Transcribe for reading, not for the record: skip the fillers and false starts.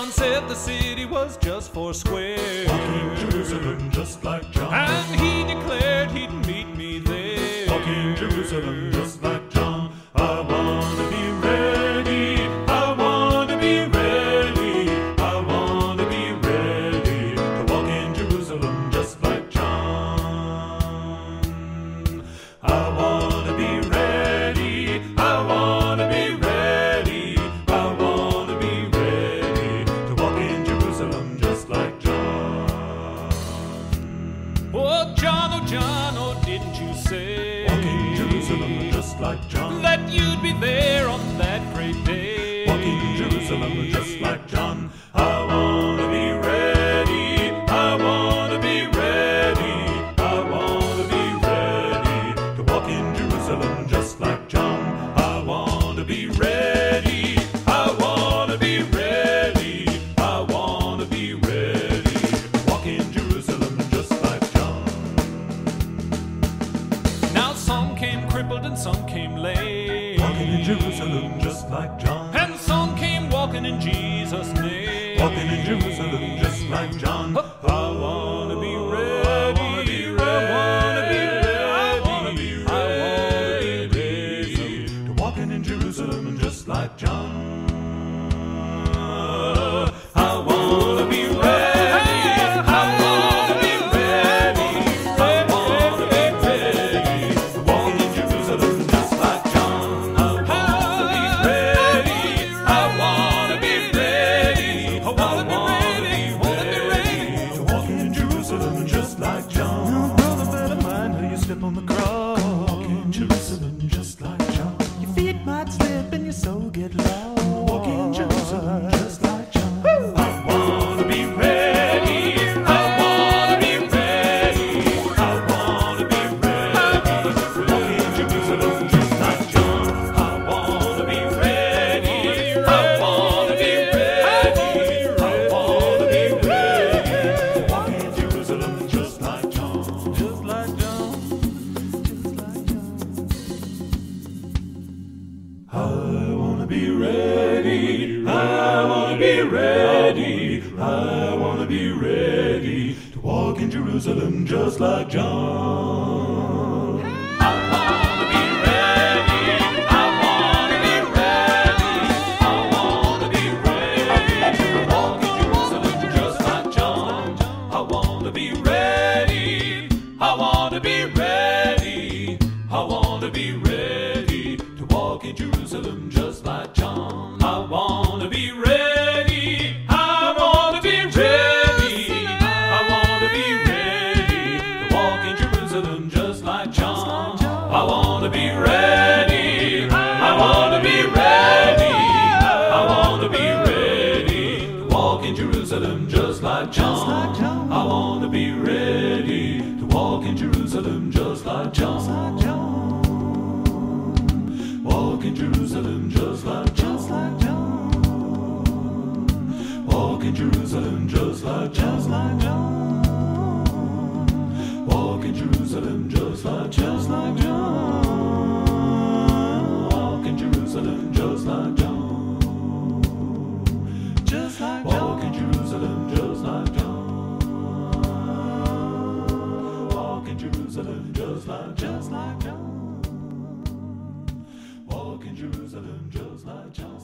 John said the city was just four square. Walking Jerusalem just like John. And he declared he'd meet me there. Walking Jerusalem just like John. I wanna be ready. I wanna be ready. I wanna be ready to walk in Jerusalem just like John. I wanna be ready. I wanna be ready. I wanna be ready to walk in Jerusalem just like John. Oh, John, oh, didn't you say Walking Jerusalem just like John. that you'd be there on that great day? Walking Jerusalem just like John. I wanna be ready. I wanna be ready. I wanna be ready to walk in Jerusalem just like John. I wanna be ready. I wanna be ready. I wanna be ready to walk in Jerusalem just like John. Now some came crippled and some came lame, Walking in Jerusalem just like John. and some came walking in Jesus' name. Walking in Jerusalem just like John. I wanna be ready. I wanna be ready. I wanna be ready to walking in Jerusalem just like John. I wanna be ready. I wanna be ready. I wanna be ready to walk in Jerusalem just like John. I wanna be ready. I wanna be ready. I wanna be ready. to walk in Jerusalem just like John. Brother, better mind how you step on the cross. Walk in Jerusalem just like John. Your feet might slip and your soul get lost. Walk in Jerusalem just like John. I wanna be ready. I wanna be ready. I wanna be ready to walk in Jerusalem just like John. I wanna be ready. I wanna be ready. I wanna be ready to walk in Jerusalem just like John. Just like John. I wanna be ready. I wanna be ready. I wanna be ready to walk in Jerusalem just like John. I wanna be ready. I wanna be ready. I wanna be ready to walk in Jerusalem just like John. I wanna be ready. I wanna be ready. I wanna be ready to walk in Jerusalem just like John. I wanna be ready. I wanna be ready. I wanna be ready to walk in Jerusalem just like John. I wanna be ready. I wanna be ready. I wanna be ready to walk in Jerusalem just like John. I wanna be ready to walk in Jerusalem just like John. Walk in Jerusalem just like John. Walk in Jerusalem just like John. Walk in Jerusalem just like John. Walk in Jerusalem just like John. Walk in Jerusalem just like John. Walk in Jerusalem just like John. Walk in Jerusalem just like John.